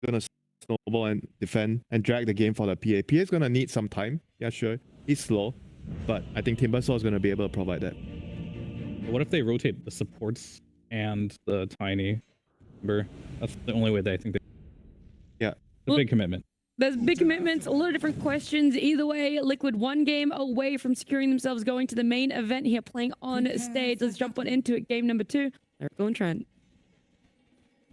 gonna snowball and defend and drag the game for the PA. PA is gonna need some time. Yeah, sure. He's slow, but I think Timbersaw is gonna be able to provide that. What if they rotate the supports and the tiny timber? That's the only way that I think they. Yeah. It's a big commitment. There's big commitments, a lot of different questions. Either way, Liquid one game away from securing themselves going to the main event here, playing on stage. Let's jump on into it. Game number 2. They're going Trent.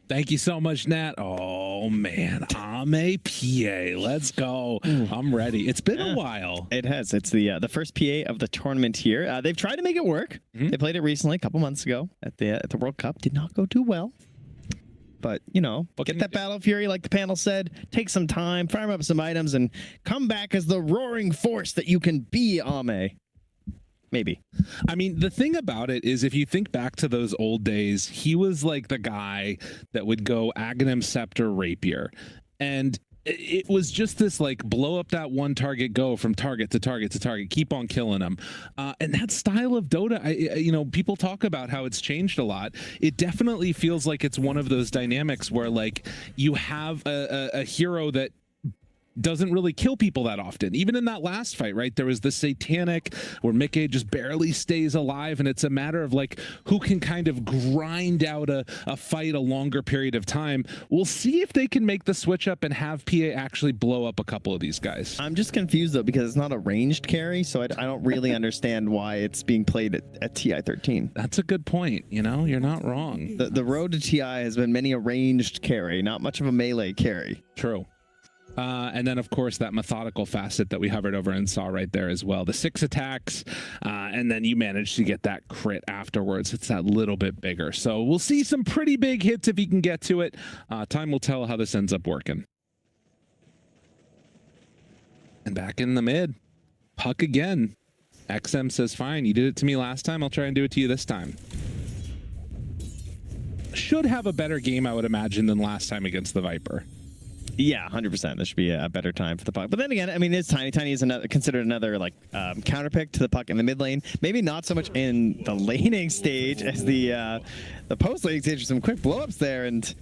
Thank you so much, Nat. Oh man, Ame PA. Let's go. I'm ready. It's been a while. It has. It's the first PA of the tournament here. They've tried to make it work. They played it recently, a couple months ago at the World Cup. Did not go too well. But, you know, get that Battle Fury, like the panel said, take some time, farm up some items, and come back as the roaring force that you can be, Ame. Maybe. I mean, the thing about it is, if you think back to those old days, he was like the guy that would go Aghanim Scepter Rapier. And it was just this like blow up that one target, go from target to target to target, keep on killing them. And that style of Dota, you know, people talk about how it's changed a lot. It definitely feels like it's one of those dynamics where like you have a hero that doesn't really kill people that often. Even in that last fight, right? There was the Satanic where Mickey just barely stays alive, and it's a matter of like who can kind of grind out a fight a longer period of time. We'll see if they can make the switch up and have PA actually blow up a couple of these guys. I'm just confused though, because it's not a ranged carry, so I don't really understand why it's being played at TI 13. That's a good point. You know, you're not wrong. The road to TI has been many a ranged carry, not much of a melee carry. True. And then, of course, that methodical facet that we hovered over and saw right there as well. The 6 attacks, and then you manage to get that crit afterwards. It's that little bit bigger. So we'll see some pretty big hits if he can get to it. Time will tell how this ends up working. And back in the mid, Puck again. XM says, fine, you did it to me last time. I'll try and do it to you this time. Should have a better game, I would imagine, than last time against the Viper. Yeah, 100%. This should be a better time for the Puck. But then again, I mean, it's Tiny. Tiny is considered another like counterpick to the Puck in the mid lane. Maybe not so much in the laning stage as the post laning stage. Some quick blowups there, and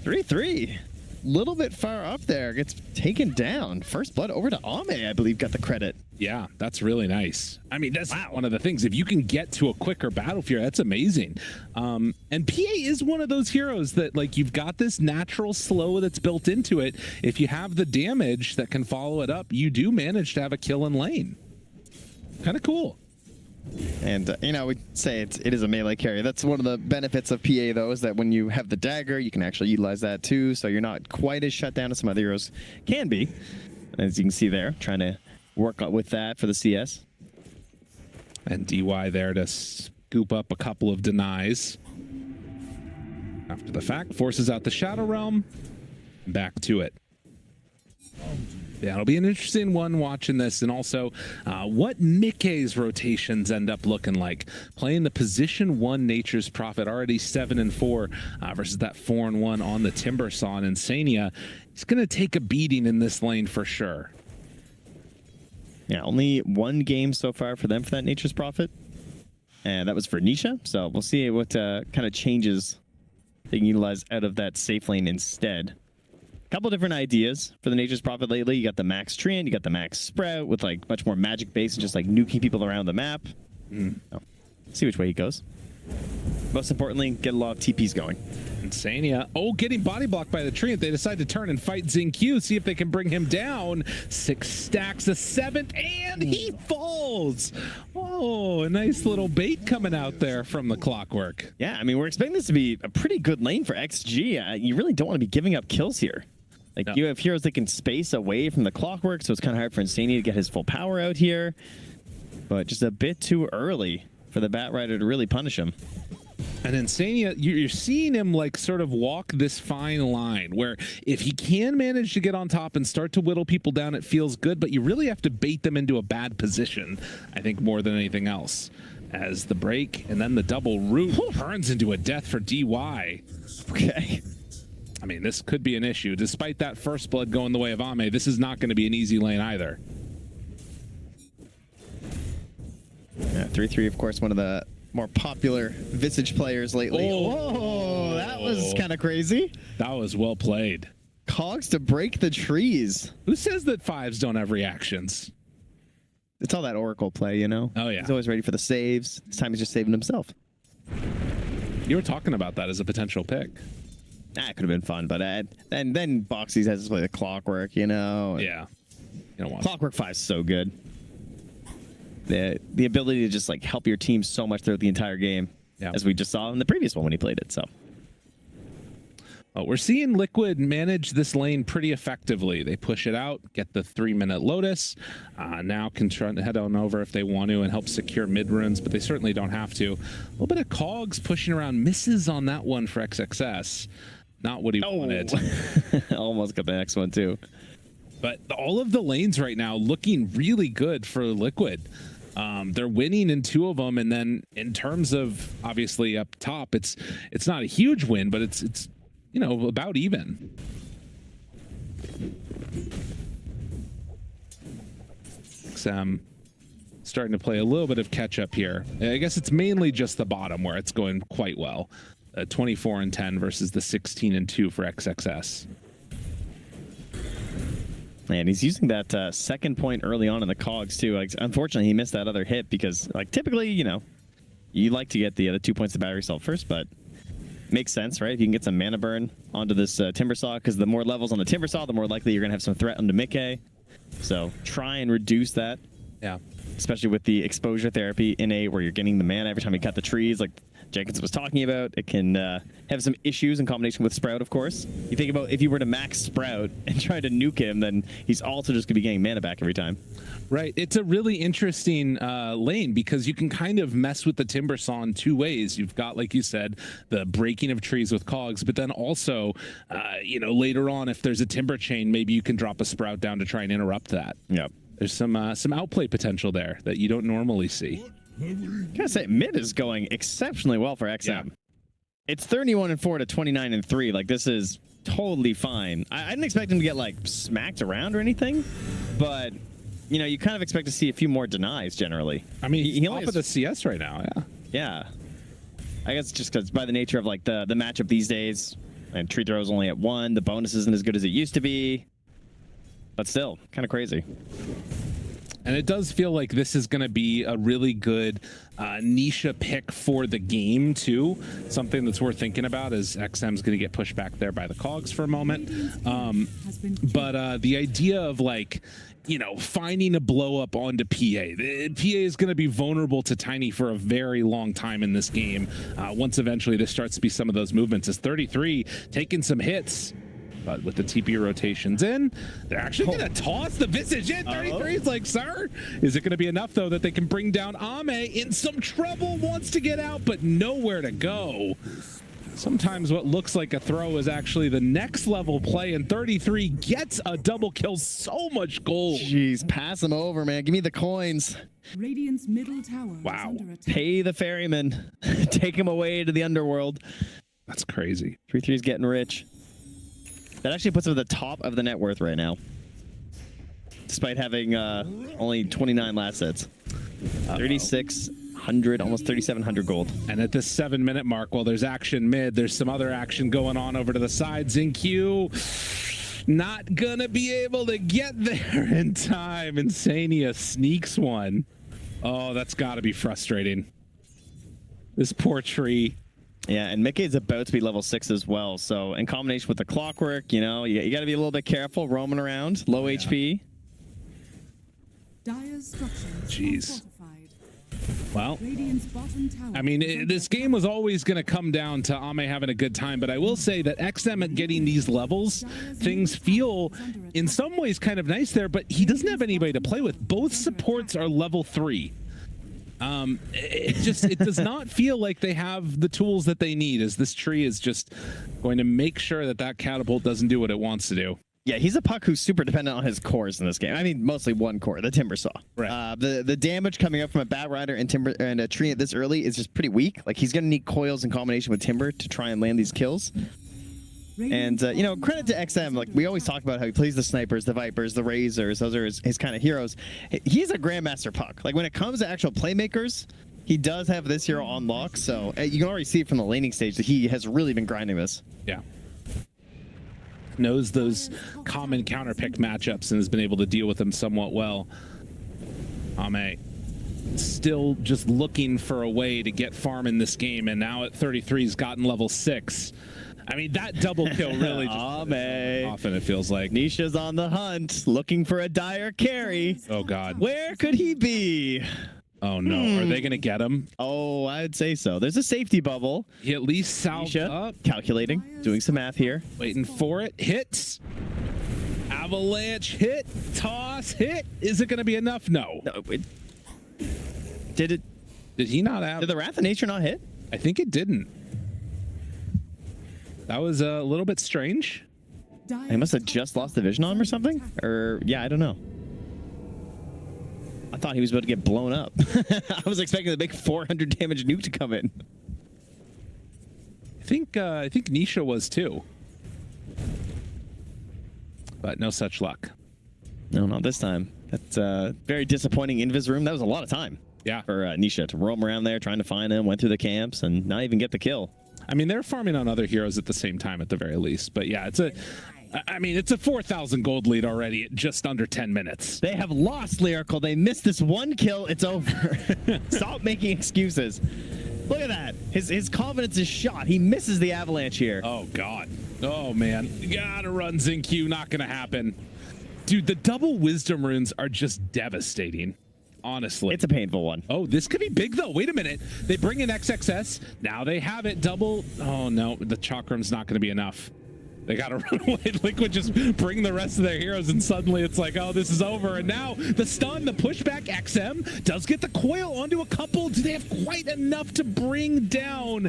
3-3. Little bit far up there, gets taken down. First blood over to Ame, I believe, got the credit. Yeah, that's really nice. I mean, that's one of the things. If you can get to a quicker battlefield, that's amazing. And PA is one of those heroes that, like, you've got this natural slow that's built into it. If you have the damage that can follow it up, you do manage to have a kill in lane. Kind of cool. And, you know, we say it is a melee carry. That's one of the benefits of PA, though, is that when you have the dagger, you can actually utilize that, too. So you're not quite as shut down as some other heroes can be. As you can see there, trying to work with that for the CS. And DY there to scoop up a couple of denies. After the fact, forces out the Shadow Realm. Back to it. Yeah, it'll be an interesting one watching this, and also what Mickey's rotations end up looking like. Playing the position 1 Nature's Prophet, already 7-4 versus that 4-1 on the Timbersaw and Insania. He's going to take a beating in this lane for sure. Yeah, only 1 game so far for them for that Nature's Prophet. And that was for Nisha, so we'll see what kind of changes they can utilize out of that safe lane instead. Couple different ideas for the Nature's Prophet lately. You got the Max Treant, you got the Max Sprout with like much more magic base and just like nuking people around the map. So, see which way he goes. Most importantly, get a lot of TPs going. Insania. Oh, getting body blocked by the Treant. They decide to turn and fight Xingqiu, see if they can bring him down. 6 stacks, a 7th, and he falls. Oh, a nice little bait coming out there from the Clockwork. Yeah, I mean, we're expecting this to be a pretty good lane for XG. You really don't want to be giving up kills here. Like, you have heroes that can space away from the Clockwork, so it's kind of hard for Insania to get his full power out here. But just a bit too early for the Batrider to really punish him. And Insania, you're seeing him like sort of walk this fine line where if he can manage to get on top and start to whittle people down, it feels good, but you really have to bait them into a bad position, I think, more than anything else. As the break and then the double root turns into a death for DY. Okay. I mean, this could be an issue. Despite that first blood going the way of Ame, this is not going to be an easy lane either. Yeah, 3-3, of course, one of the more popular Visage players lately. Oh, whoa, that was kind of crazy. That was well played. Cogs to break the trees. Who says that 5s don't have reactions? It's all that Oracle play, you know? Oh, yeah. He's always ready for the saves. This time he's just saving himself. You were talking about that as a potential pick. That could have been fun, but then Boxy's has to play the Clockwork, you know? Yeah. You don't want Clockwork 5 is so good. The ability to just like help your team so much throughout the entire game, as we just saw in the previous one when he played it. So, we're seeing Liquid manage this lane pretty effectively. They push it out, get the 3-minute Lotus. Now can try to head on over if they want to and help secure mid runes, but they certainly don't have to. A little bit of Cogs pushing around, misses on that one for XXS. Not what he wanted. Almost got the next one too. But all of the lanes right now looking really good for Liquid. They're winning in 2 of them, and then in terms of obviously up top, it's not a huge win, but it's you know, about even. XM starting to play a little bit of catch up here. I guess it's mainly just the bottom where it's going quite well. 24-10 versus the 16-2 for XXS. Man, he's using that second point early on in the Cogs too. Like, unfortunately, he missed that other hit because, like, typically, you know, you like to get the other 2 points of battery cell first, but makes sense, right? If you can get some mana burn onto this Timber Saw, because the more levels on the Timber Saw, the more likely you're gonna have some threat onto Mickey. So try and reduce that. Yeah. Especially with the exposure therapy innate, where you're getting the mana every time you cut the trees, like Jenkins was talking about. It can have some issues in combination with Sprout, of course. You think about if you were to max Sprout and try to nuke him, then he's also just going to be getting mana back every time. Right. It's a really interesting lane because you can kind of mess with the Timber Saw in 2 ways. You've got, like you said, the breaking of trees with Cogs, but then also, you know, later on, if there's a Timber Chain, maybe you can drop a Sprout down to try and interrupt that. Yep. There's some outplay potential there that you don't normally see. Gotta say, mid is going exceptionally well for XM. Yeah. It's 31-4 to 29-3. Like, this is totally fine. I didn't expect him to get like smacked around or anything, but you know, you kind of expect to see a few more denies generally. I mean, he only only off of the CS right now. Yeah. Yeah. I guess just because by the nature of like the matchup these days, and tree throw is only at 1. The bonus isn't as good as it used to be, but still kind of crazy. And it does feel like this is going to be a really good niche pick for the game, too. Something that's worth thinking about is XM's going to get pushed back there by the Cogs for a moment. But the idea of, like, you know, finding a blow up onto PA. PA is going to be vulnerable to Tiny for a very long time in this game. Once eventually there starts to be some of those movements. As 33 taking some hits. But with the TP rotations in, they're actually going to toss the Visage in. 33 is like, sir, is it going to be enough, though, that they can bring down Ame in some trouble, wants to get out, but nowhere to go. Sometimes what looks like a throw is actually the next level play, and 33 gets a double kill. So much gold. Jeez, pass him over, man. Give me the coins. Radiant's middle tower. Wow. Pay the ferryman. Take him away to the underworld. That's crazy. 33's getting rich. That actually puts him at the top of the net worth right now, despite having only 29 last sets. 3,600, almost 3,700 gold. And at this 7-minute mark, while there's action mid, there's some other action going on over to the sides in Q. Not gonna be able to get there in time. Insania sneaks one. Oh, that's gotta be frustrating. This poor tree. Yeah, and Mickey is about to be level 6 as well. So in combination with the Clockwork, you know, you got to be a little bit careful roaming around. Low HP. Jeez. Well, I mean, this game was always going to come down to Ame having a good time, but I will say that XM at getting these levels, things feel in some ways kind of nice there, but he doesn't have anybody to play with. Both supports are level 3. It does not feel like they have the tools that they need, as this tree is just going to make sure that that catapult doesn't do what it wants to do. Yeah, he's a puck who's super dependent on his cores in this game. I mean, mostly one core, the Timber Saw. Right. The damage coming up from a Bat Rider and a tree this early is just pretty weak. Like, he's going to need coils in combination with Timber to try and land these kills. And, you know, credit to XM. Like, we always talk about how he plays the snipers, the vipers, the razors. Those are his kind of heroes. He's a grandmaster puck. Like, when it comes to actual playmakers, he does have this hero on lock. So you can already see it from the laning stage that he has really been grinding this. Yeah. knows those common counter pick matchups and has been able to deal with them somewhat well. Ame still just looking for a way to get farm in this game, and now at 33 he's gotten level 6. I mean, that double kill really just often it feels like. Nisha's on the hunt, looking for a dire carry. Oh God. Where could he be? Oh no, are they gonna get him? Oh, I'd say so. There's a safety bubble. He at least salved Nisha up. calculating, doing some math here. Waiting for it. Hits. Avalanche hit. Toss hit. Is it gonna be enough? No. No, did he not have? Did the Wrath of Nature not hit? I think it didn't. That was a little bit strange. They must have just lost the vision on him or something? Or, yeah, I don't know. I thought he was about to get blown up. I was expecting the big 400 damage nuke to come in. I think Nisha was too. But no such luck. No, not this time. That's very disappointing invis room. That was a lot of time. Yeah. For Nisha to roam around there trying to find him, went through the camps, and not even get the kill. I mean, they're farming on other heroes at the same time at the very least. But yeah, it's a 4,000 gold lead already at just under 10 minutes. They have lost Lyrical. They missed this one kill. It's over. Stop making excuses. Look at that. His confidence is shot. He misses the avalanche here. Oh, God. Oh, man. You gotta run Zinq. Not gonna happen. Dude, the double wisdom runes are just devastating. Honestly. It's a painful one. Oh, this could be big, though. Wait a minute. They bring in XXS. Now they have it double. Oh, no. The Chakram's not going to be enough. They got to run away. Liquid just bring the rest of their heroes, and suddenly it's like, oh, this is over. And now the stun, the pushback, XM does get the coil onto a couple. Do they have quite enough to bring down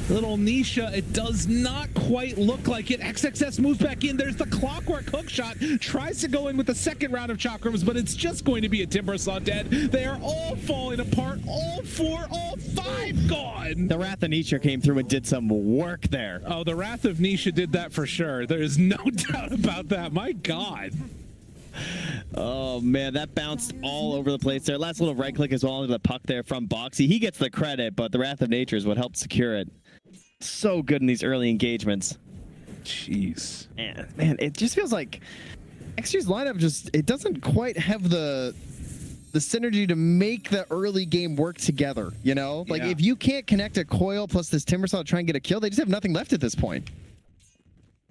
little Nisha? It does not quite look like it. XXS moves back in. There's the clockwork hook shot. Tries to go in with the second round of chakrams, but it's just going to be a Timbersaw dead. They are all falling apart. All 4, all 5 gone. The Wrath of Nature came through and did some work there. Oh, the Wrath of Nisha did that for sure. There is no doubt about that. My God. Oh, man, that bounced all over the place there. Last little right click as well into the puck there from Boxy. He gets the credit, but the Wrath of Nature is what helped secure it. So good in these early engagements. Jeez. Man, it just feels like XG's lineup it doesn't quite have the synergy to make the early game work together, you know? Like, if you can't connect a coil plus this Timbersaw to try and get a kill, they just have nothing left at this point.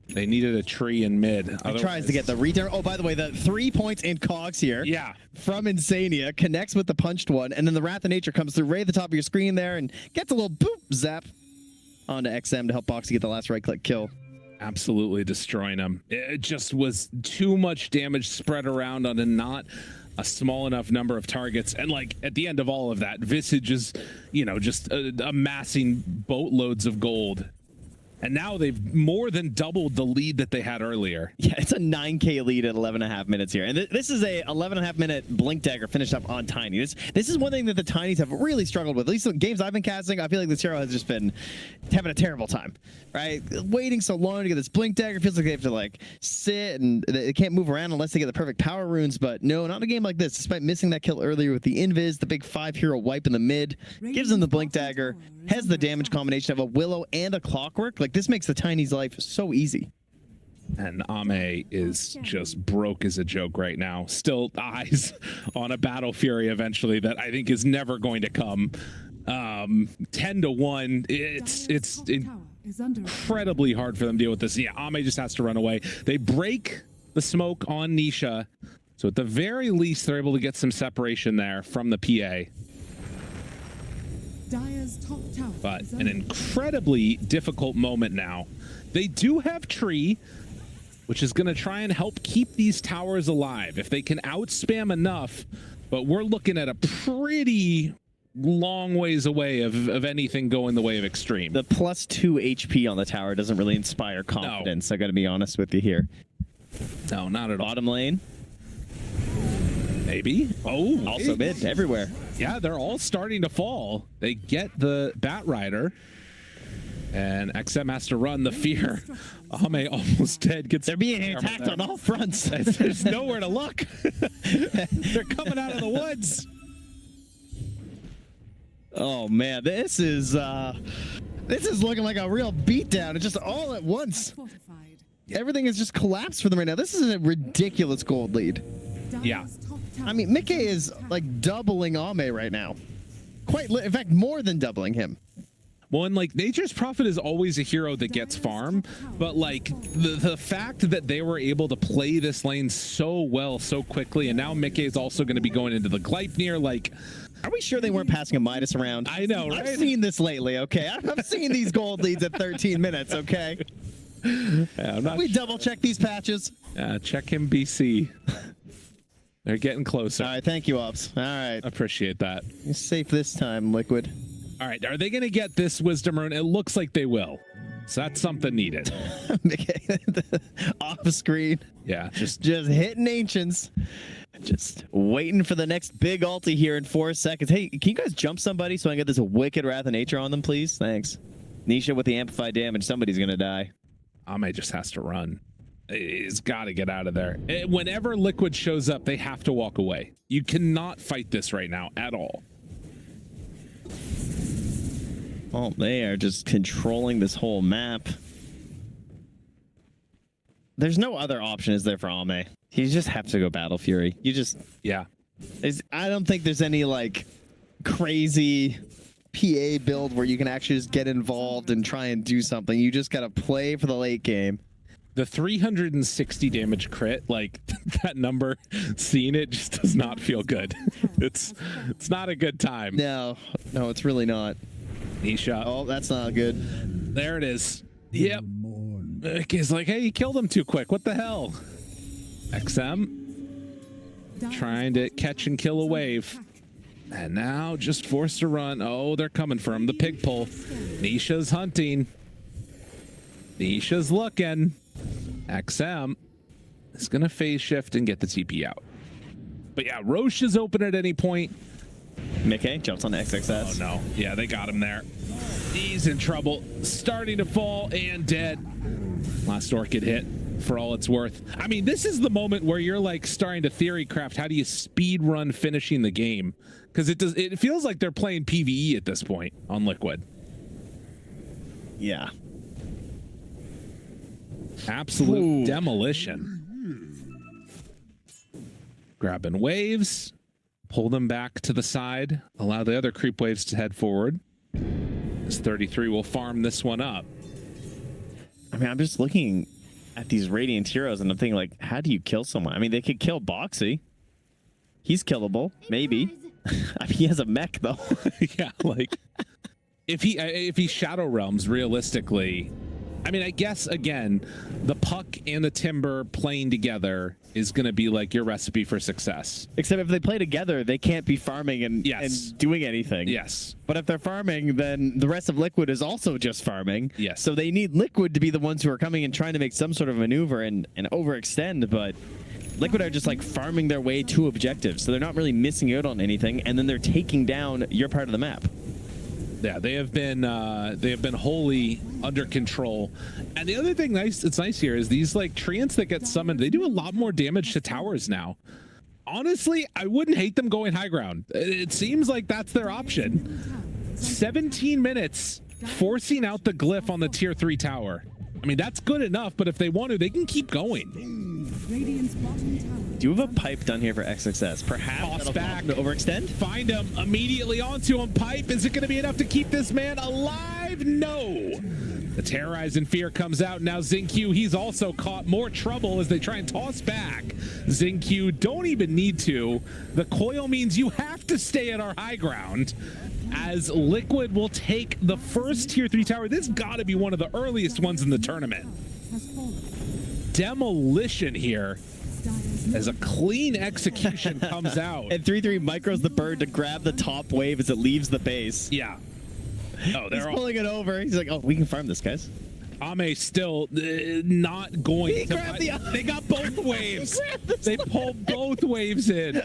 They needed a tree in mid. He tries to get the return. Oh, by the way, the 3 points in cogs here. Yeah. From Insania, connects with the punched one, and then the Wrath of Nature comes through right at the top of your screen there and gets a little boop zap onto XM to help Boxy get the last right click kill. Absolutely destroying him. It just was too much damage spread around on not a small enough number of targets. And like at the end of all of that, Visage is, just amassing boatloads of gold. And now they've more than doubled the lead that they had earlier. Yeah, it's a 9K lead at 11.5 minutes here. And this is a 11.5 minute Blink Dagger finished up on Tiny. This is one thing that the Tinies have really struggled with. At least the games I've been casting, I feel like this hero has just been having a terrible time, right? Waiting so long to get this Blink Dagger. Feels like they have to like sit and they can't move around unless they get the perfect power runes. But no, not a game like this. Despite missing that kill earlier with the Invis, the big 5 hero wipe in the mid, gives them the Blink Dagger, has the damage combination of a Willow and a Clockwork. Like, this makes the Tiny's life so easy. And Ame is just broke as a joke right now. Still eyes on a Battle Fury eventually that I think is never going to come. 10-1. It's incredibly hard for them to deal with this. Yeah, Ame just has to run away. They break the smoke on Nisha. So at the very least, they're able to get some separation there from the PA. But an incredibly difficult moment now. They do have Tree, which is going to try and help keep these towers alive if they can outspam enough. But we're looking at a pretty long ways away of anything going the way of Xtreme. The +2 HP on the tower doesn't really inspire confidence. No. I got to be honest with you here. No, not at all. Bottom lane. Maybe. Oh, also mid everywhere. Yeah, they're all starting to fall. They get the Bat Rider, and XM has to run the fear. Ame almost dead. They're being attacked on all fronts. There's nowhere to look. They're coming out of the woods. Oh man, this is looking like a real beatdown. It's just all at once. everything has just collapsed for them right now. This is a ridiculous gold lead. Yeah. I mean, Mickey is like doubling Ame right now. In fact, more than doubling him. Well, and like Nature's Prophet is always a hero that gets farm, but like the fact that they were able to play this lane so well, so quickly, and now Mickey is also going to be going into the Gleipnir, like... Are we sure they weren't passing a Midas around? I know, right? I've seen this lately, okay? I've seen these gold leads at 13 minutes, okay? Yeah, We double check these patches. Check him, BC. They're getting closer. All right, thank you, Ops. All right. Appreciate that. You're safe this time, Liquid. All right, are they going to get this Wisdom Rune? It looks like they will. So that's something needed. Off screen. Yeah, just hitting ancients. Just waiting for the next big ulti here in 4 seconds. Hey, can you guys jump somebody so I can get this wicked Wrath of Nature on them, please? Thanks. Nisha with the amplified damage. Somebody's going to die. Ame just has to run. He's got to get out of there. Whenever Liquid shows up, they have to walk away. You cannot fight this right now at all. Oh, they are just controlling this whole map. There's no other option, is there, for Ame? You just have to go Battle Fury. Yeah. I don't think there's any, like, crazy PA build where you can actually just get involved and try and do something. You just got to play for the late game. The 360 damage crit, like that number, seeing it just does not feel good. It's not a good time. No, it's really not. Nisha. Oh, that's not good. There it is. Yep. He's like, hey, you killed him too quick. What the hell? XM trying to catch and kill a wave. And now just forced to run. Oh, they're coming for him. The pig pull. Nisha's hunting. Nisha's looking. XM is going to phase shift and get the TP out. But yeah, Roche is open at any point. Mickey jumps on the XXS. Oh no. Yeah, they got him there. He's in trouble. Starting to fall and dead. Last Orchid hit for all it's worth. I mean, this is the moment where you're like starting to theory craft. How do you speed run finishing the game? Because it feels like they're playing PvE at this point on Liquid. Yeah. Absolute demolition. Grabbing waves. Pull them back to the side. Allow the other creep waves to head forward. This 33 will farm this one up. I mean, I'm just looking at these Radiant heroes and I'm thinking, like, how do you kill someone? I mean, they could kill Boxy. He's killable, maybe. I mean, he has a mech, though. Yeah, like, if he Shadow Realms, realistically, I mean, I guess, again, the Puck and the Timber playing together is going to be like your recipe for success. Except if they play together, they can't be farming and doing anything. Yes. But if they're farming, then the rest of Liquid is also just farming. Yes. So they need Liquid to be the ones who are coming and trying to make some sort of maneuver and overextend, but Liquid are just like farming their way to objectives. So they're not really missing out on anything, and then they're taking down your part of the map. Yeah, they have been wholly under control. And the other thing it's nice here is these like treants that get summoned, they do a lot more damage to towers now. Honestly, I wouldn't hate them going high ground. It seems like that's their option. 17 minutes forcing out the glyph on the tier 3 tower. I mean, that's good enough, but if they want to, they can keep going. Radiant's bottom tower. Do you have a pipe done here for XXS? Perhaps Toss back to overextend? Find him immediately onto him. Pipe, is it going to be enough to keep this man alive? No. The Terrorize and Fear comes out. Now XinQ, he's also caught more trouble as they try and toss back. XinQ don't even need to. The coil means you have to stay at our high ground. As Liquid will take the first tier 3 tower. This got to be one of the earliest ones in the tournament. Demolition here as a clean execution comes out. And 3-3 micros the bird to grab the top wave as it leaves the base. Yeah. Oh, He's pulling it over. He's like, oh, we can farm this, guys. Ame still not going He to... grabbed They got both waves. They pulled both waves in.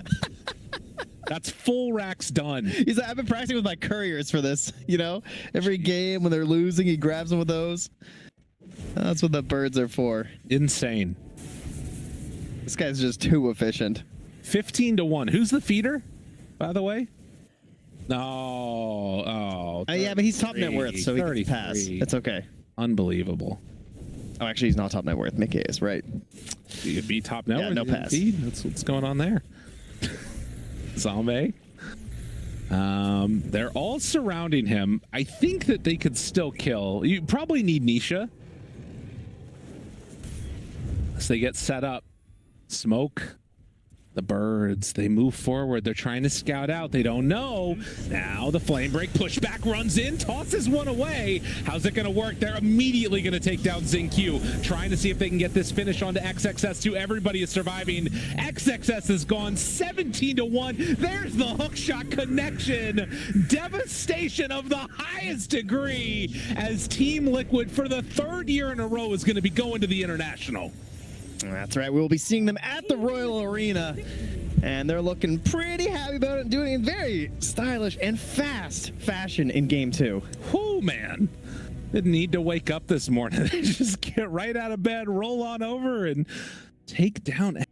That's full racks done. He's like, I've been practicing with my couriers for this, you know? Every game when they're losing, he grabs them with those. That's what the birds are for. Insane. This guy's just too efficient. 15-1. Who's the feeder, by the way? No. Oh. Yeah, but he's top net worth, so he can 33. pass. It's okay. Unbelievable. Oh, actually, he's not top net worth. Mickey is right. You'd be top net. Yeah, no pass. That's what's going on there. Zombie. They're all surrounding him. I think that they could still kill. You probably need Nisha. As they get set up. Smoke. The birds, they move forward. They're trying to scout out. They don't know. Now the flame break pushback runs in, tosses one away. How's it going to work? They're immediately going to take down XinQ, trying to see if they can get this finish onto XXS2. Everybody is surviving. XXS is gone 17-1. There's the hookshot connection. Devastation of the highest degree as Team Liquid for the 3rd year in a row is going to be going to the International. That's right. We'll be seeing them at the Royal Arena, and they're looking pretty happy about it, doing it in very stylish and fast fashion in Game 2. Whoo, man. Didn't need to wake up this morning. They just get right out of bed, roll on over, and take down